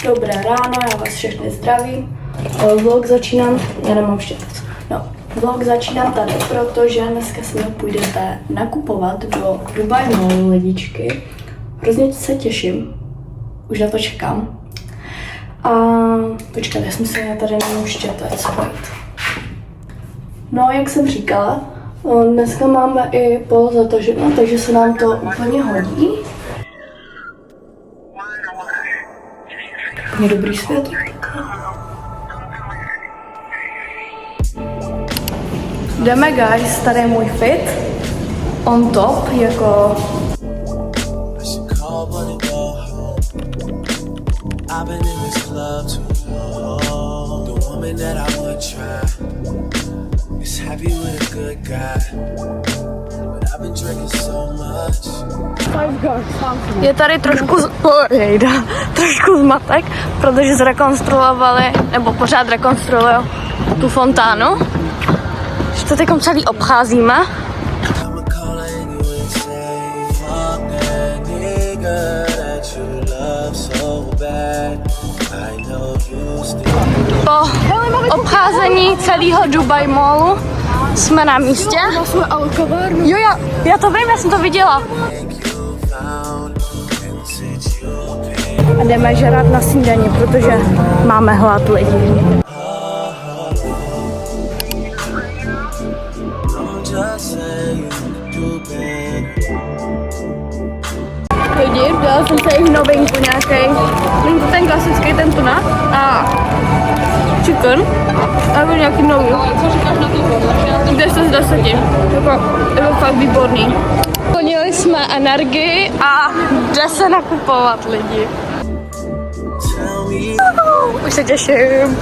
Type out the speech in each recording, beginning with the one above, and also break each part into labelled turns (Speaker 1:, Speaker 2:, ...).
Speaker 1: Dobré ráno, já vás všechny zdravím. Vlog začínám, já nemám štětec. No, vlog začínám tady, protože dneska se mi půjdete nakupovat do Dubai Mallu lidičky. Hrozně se těším, už na to čekám. A počkat, já jsem se tady nemám štětec, pojď. No, jak jsem říkala, dneska máme i pol zataženo, takže se nám to úplně hodí. Je dobrý svět. Jdeme, guys, tady je můj fit. On top, jako... Je tady trošku zmatek, protože zrekonstruovali, nebo pořád rekonstruují tu fontánu. Že to teď celý obcházíme. Po obcházení celého Dubai Mallu jsme na místě. Jo, já to vím, já jsem to viděla. A jdeme žrat na snídani, protože máme hlad lidí. Lidi, dala jsem se jich novinku nějaký. Není to ten klasický, ten tuna a chicken. A nebo nějaký nový. Co říkáš na to? 10 z 10. Jako fakt výborný. Splnili jsme energii a jde se nakupovat lidi. Už se těším.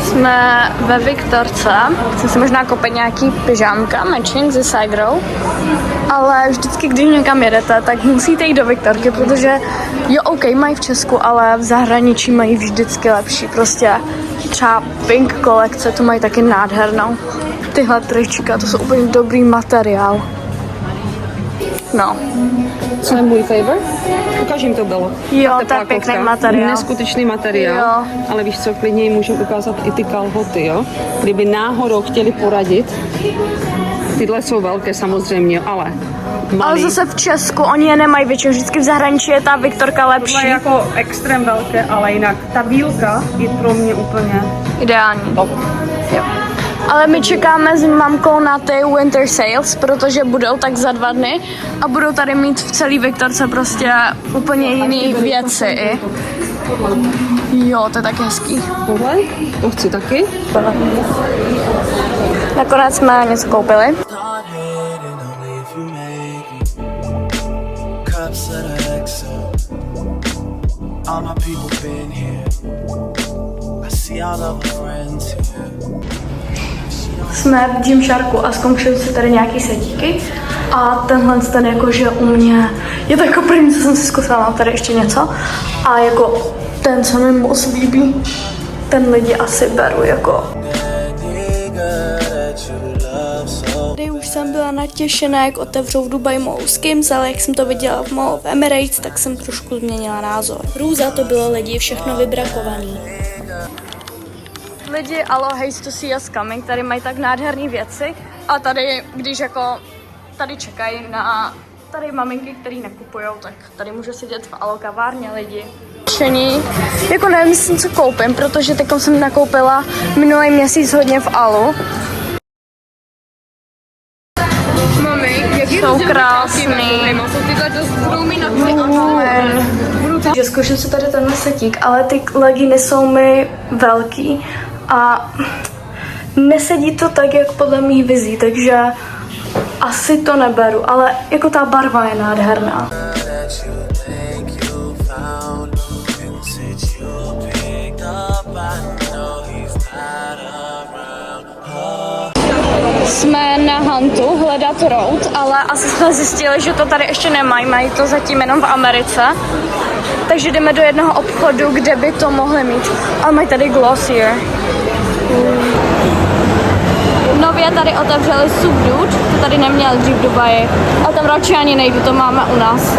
Speaker 1: Jsme ve Viktorce, chci si možná koupit nějaký pyžámka, matching se Sigrou, ale vždycky, když někam jedete, tak musíte jít do Viktorky, protože jo, OK, mají v Česku, ale v zahraničí mají vždycky lepší, prostě třeba Pink kolekce, to mají taky nádhernou. Tyhle trička, to jsou úplně dobrý materiál. No.
Speaker 2: Co je můj favor? Ukáž jim to bylo.
Speaker 1: Jo, to je pěkný materiál.
Speaker 2: Neskutečný materiál, jo. Ale víš co, klidně jim můžu ukázat i ty kalhoty, jo? Kdyby náhodou chtěli poradit, tyhle jsou velké samozřejmě, ale malý.
Speaker 1: Ale zase v Česku oni je nemají většinou, vždycky v zahraničí je ta Viktorka lepší.
Speaker 2: Tohle je jako extrém velké, ale jinak ta bílka je pro mě úplně
Speaker 1: ideální.
Speaker 2: top.
Speaker 1: Jo. Ale my čekáme s mamkou na ty winter sales, protože budou tak za 2 dny a budou tady mít v celé Viktorce prostě úplně jiné věci i. Jo, to je tak hezký.
Speaker 2: Tohle? To chci taky.
Speaker 1: Nakonec jsme něco koupili. Jsme v Gymsharku a zkoušeli se tady nějaký setíky a tenhle ten jakože u mě je to jako první, co jsem si zkusila, mám tady ještě něco a jako ten se mi moc líbí, ten lidi asi beru jako. Tady už jsem byla natěšená, jak otevřou v Dubai Mall Skims, ale jak jsem to viděla v Mall of Emirates, tak jsem trošku změnila názor. Hrůza to bylo lidi, všechno vybrakovaný. Lidi, alo, haste to see us coming, tady mají tak nádherné věci a tady, když jako tady čekají na tady maminky, které nekupujou, tak tady můžu sedět v alo kavárně lidi. Jako nevím, jestli co koupím, protože teď jsem nakoupila minulý měsíc hodně v alu. Mami, jaký jsou krásný. Že zkouším si tady tenhle setík, ale ty leginy jsou mi velký a nesedí to tak, jak podle mých vizí, takže asi to neberu, ale jako ta barva je nádherná. Jsme na Huntu hledat road, ale asi jsme zjistili, že to tady ještě nemají, mají to zatím jenom v Americe. Takže jdeme do jednoho obchodu, kde by to mohli mít. Ale mají tady Glossier. Nově tady otevřeli Subdued, to tady neměl dřív v Dubaji. A tam radši ani nejdu, to máme u nás.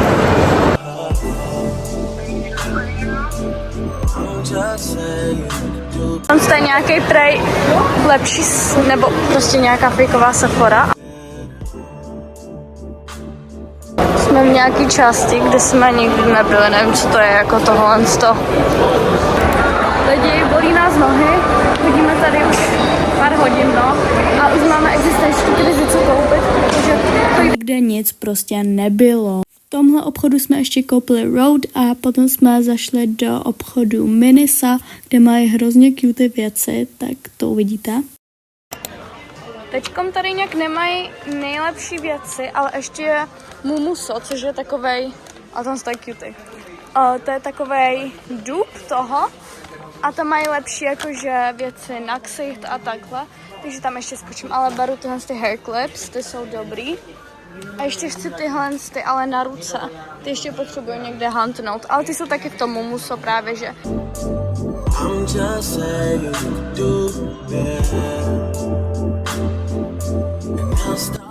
Speaker 1: Tam je nějaký prej lepší, nebo prostě nějaká fejková Sephora. Jsme v nějaký části, kde jsme nikdy nebyli, nevím, co to je, jako tohle. Lidi, bolí nás nohy, chodíme tady už pár hodin, no, a už máme existenční krizi, co koupit, protože kde nic prostě nebylo. V tomhle obchodu jsme ještě koupili Road a potom jsme zašli do obchodu Minisa, kde mají hrozně cute věci, tak to uvidíte. Teďkom tady nějak nemají nejlepší věci, ale ještě je Mumuso, což je takovej, a tam stojí cutie. To je takovej dub toho a tam mají lepší jakože věci na ksicht a takhle, takže tam ještě skočím, ale beru tyhle ty hair clips, ty jsou dobrý. A ještě chci tyhle, ale na ruce. Ty ještě potřebuji někde huntnout, ale ty jsou taky v tom Mumuso právě, že.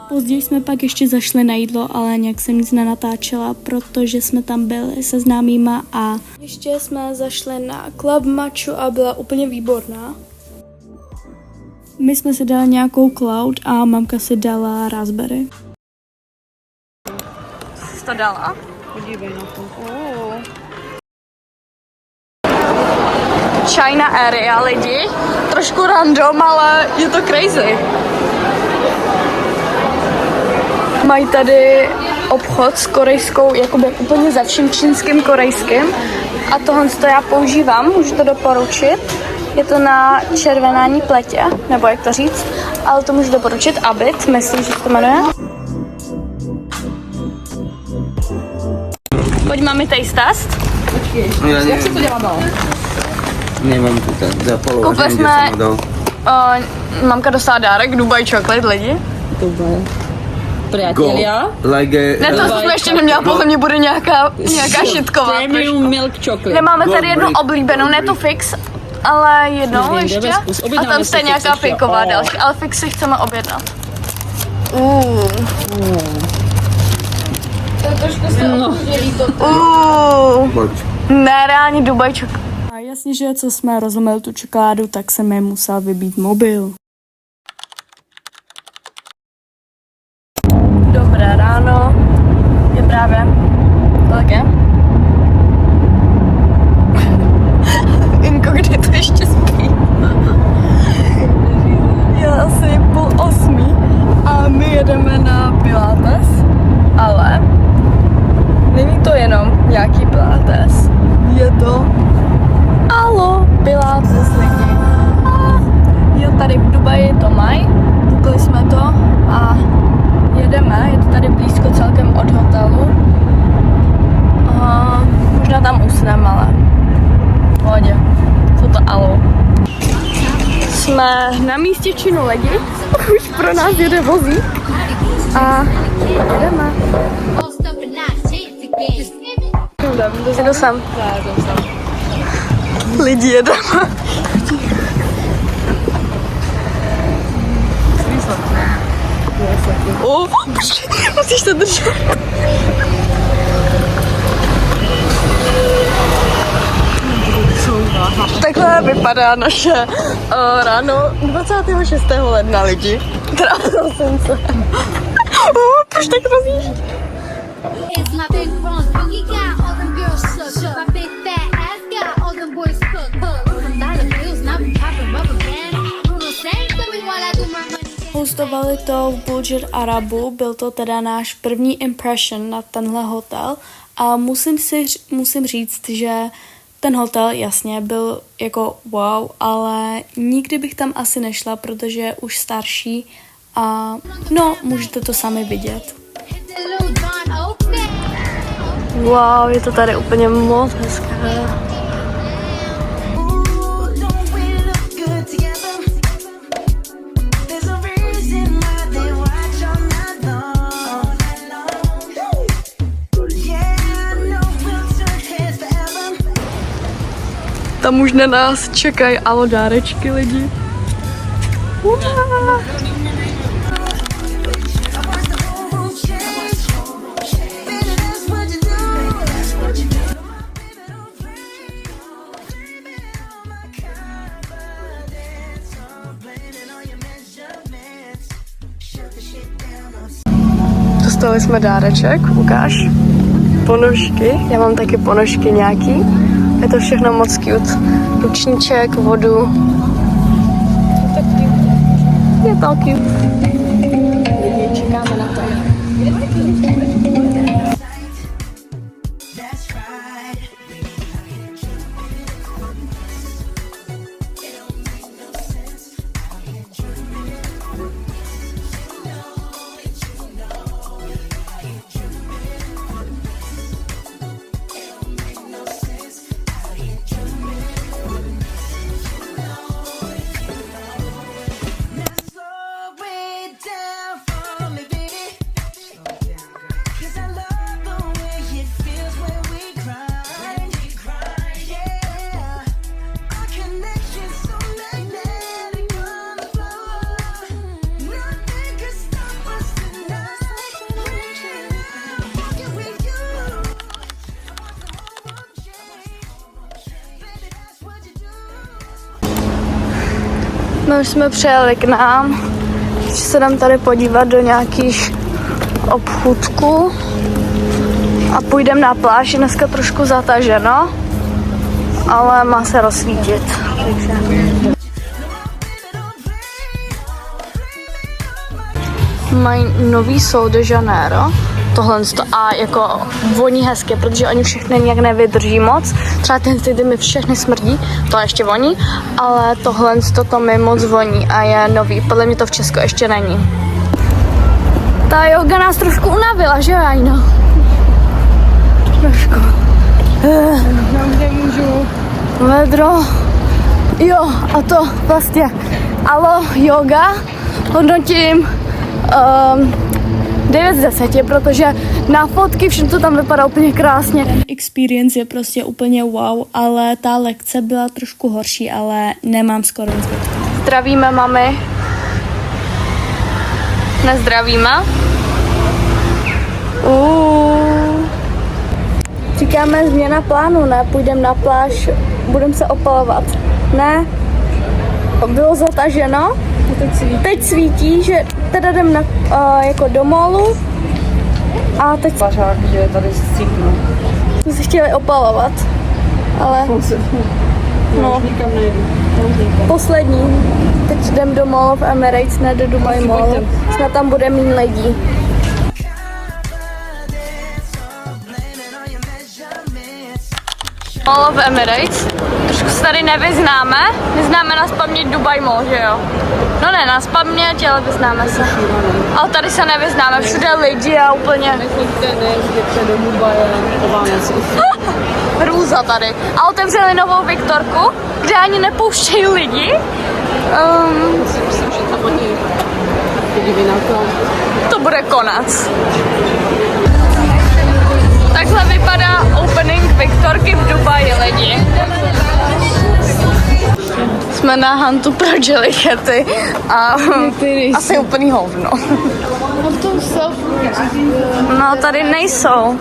Speaker 1: Později jsme pak ještě zašli na jídlo, ale nějak jsem nic nenatáčela, protože jsme tam byli se známýma a ještě jsme zašli na Club Machu a byla úplně výborná. My jsme si dali nějakou cloud a mamka si dala raspberry. Co jsi to dala?
Speaker 2: Podívej na to.
Speaker 1: China area, lidi. Trošku random, ale je to crazy. Mají tady obchod s korejskou, jakoby úplně ze vším čínským, korejským. A tohle to já používám, můžu to doporučit. Je to na červenání pletě, nebo jak to říct, ale to můžu doporučit. Abit, myslím, že se to jmenuje. Pojď, máme taste test.
Speaker 2: Jak se to dělá dál?
Speaker 3: Nemám tu tak zapalo.
Speaker 1: Koupili jsme, mamka dostala dárek, Dubai chocolate, lidi.
Speaker 2: Dubai. Priatelia.
Speaker 1: Ne, to jsme ještě neměla, podle mě bude nějaká šitková.
Speaker 2: Premium milk chocolate.
Speaker 1: Nemáme tady jednu oblíbenou, ne to fix, ale jednou ještě. A tam jste nějaká fejková další, ale fix si chceme objednat. To je trošku Ne, reálně Dubai chocolate. A jasně, že co jsme rozumeli tu čokoládu, tak jsem mi musel vybít mobil. Dobré ráno, je právě, kolik je? Inkognito ještě spí. Je asi 7:30 a my jedeme na Pilates, ale není to jenom nějaký Pilates, je to Pilates, lidi. Jo, tady v Dubaji to mají, koukali jsme to a jedeme, je to tady blízko celkem od hotelu. Možná tam usneme, ale v pohodě. Co to alo? Jsme na místě činu lidi, už pro nás jede vozík a jedeme. Jdu sem. Lidi jedeme. Musíš to držet. Takhle vypadá naše ráno 26. ledna, lidi. Teda prosince. Proč tak rozjíždí? Hostovali to v Burj Arabu, byl to teda náš první impression na tenhle hotel a musím říct, že ten hotel jasně byl jako wow, ale nikdy bych tam asi nešla, protože je už starší a no, můžete to sami vidět. Wow, je to tady úplně moc hezké. Tam už na nás čekají alo dárečky lidi. Uá. Dostali jsme dáreček, ukáž. Ponožky, já mám taky ponožky nějaký. Je to všechno moc cute. Ručníček, vodu. Je to cute. Čekáme na to. My už jsme přijeli k nám, že se jdem tady podívat do nějakých obchůdků a půjdeme na pláž. Je dneska trošku zataženo, ale má se rozsvítit. Mají nový Sol de Janeiro. Tohle a jako voní hezky, protože oni všechny nějak nevydrží moc. Třeba ty mi všechny smrdí, to ještě voní, ale tohle to mi moc voní a je nový. Podle mě to v Česku ještě není. Ta yoga nás trošku unavila, že Ajno? Trošku.
Speaker 2: Kde můžu?
Speaker 1: Vedro. Jo, a to vlastně alo yoga hodnotím 9 z 10, protože na fotky všechno to tam vypadá úplně krásně. Experience je prostě úplně wow, ale ta lekce byla trošku horší, ale nemám skoro nic. Zdravíme mami. Nezdravíme. Říkáme změna plánu, ne? Půjdeme na pláž, budeme se opalovat. Ne? Bylo zataženo. Teď svítí, že teda jdem na, jako do molu a teď
Speaker 2: Pařák, že tady stříknu.
Speaker 1: jsme se chtěli opalovat, ale no,
Speaker 2: Nikam nejdu.
Speaker 1: poslední. Teď jdem do Mall of Emirates, ne do Dubai Mall. Snad tam bude méně lidí. Mall of Emirates. Trošku se tady nevyznáme. Neznáme nás paměť Dubai Mall, že jo? No ne, nás paměť, ale vyznáme se. Ale tady se nevyznáme, všude lidi a úplně...
Speaker 2: Nechoďte, nejezdíte do Dubaje o Vánoci.
Speaker 1: Hrůza tady. A otevřeli novou Viktorku, kde ani nepouštějí lidi.
Speaker 2: Myslím, že tam oni podívej na to.
Speaker 1: To bude konec. Takhle vypadá opening Viktorky v Dubaji, lidi. Jsme na huntu pro jellycaty a asi úplný hovno. No, tady nejsou.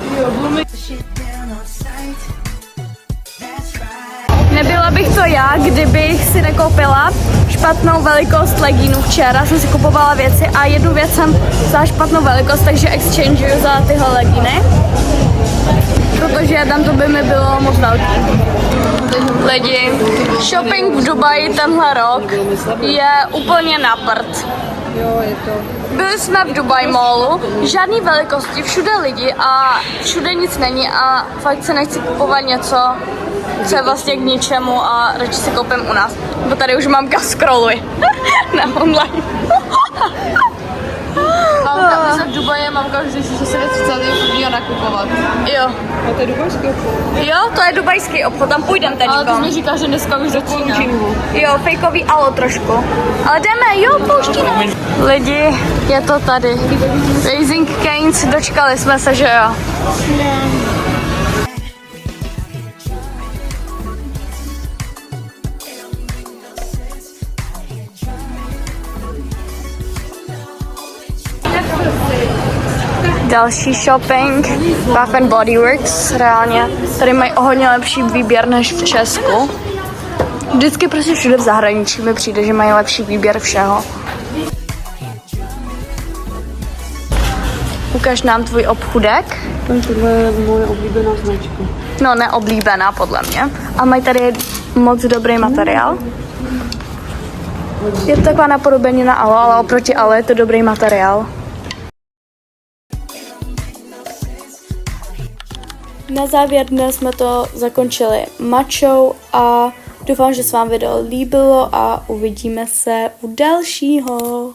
Speaker 1: Nebyla bych to já, kdybych si nekoupila špatnou velikost legínů. Včera jsem si kupovala věci a jednu věc jsem vzala špatnou velikost, takže exchanguju za tyhle legíny. Protože tam to by mi bylo moc velký. Lidi, shopping v Dubaji tenhle rok je úplně na prd.
Speaker 2: Jo, je to.
Speaker 1: Byli jsme v Dubai Mallu, žádný velikosti, všude lidi a všude nic není a fakt se nechci kupovat něco, co je vlastně k ničemu a radši si koupím u nás. Bo tady už mamka scrolluje na online.
Speaker 2: Mamka, my jsme v Dubaji, mamka už zjistí, že se nechce prvního nakupovat.
Speaker 1: Jo.
Speaker 2: A to je dubajský obchod.
Speaker 1: Jo, to je dubajský obchod, tam půjdem teďko.
Speaker 2: Ale ty mi říkáš, že dneska už začíná.
Speaker 1: Jo, fejkový alo trošku. Ale jdeme, jo, pouští nás. Lidi, je to tady. Raising Cane's, dočkali jsme se, že jo? Další shopping, Bath and Body Works, reálně. Tady mají o hodně lepší výběr než v Česku. Vždycky prostě všude v zahraničí mi přijde, že mají lepší výběr všeho. Ukaž nám tvůj obchůdek.
Speaker 2: Tohle je moje oblíbená značka.
Speaker 1: No, neoblíbená podle mě. A mají tady moc dobrý materiál. Je to taková napodobenina Alo, ale oproti Alo je to dobrý materiál. Na závěr dnes jsme to zakončili matchou a doufám, že se vám video líbilo a uvidíme se u dalšího.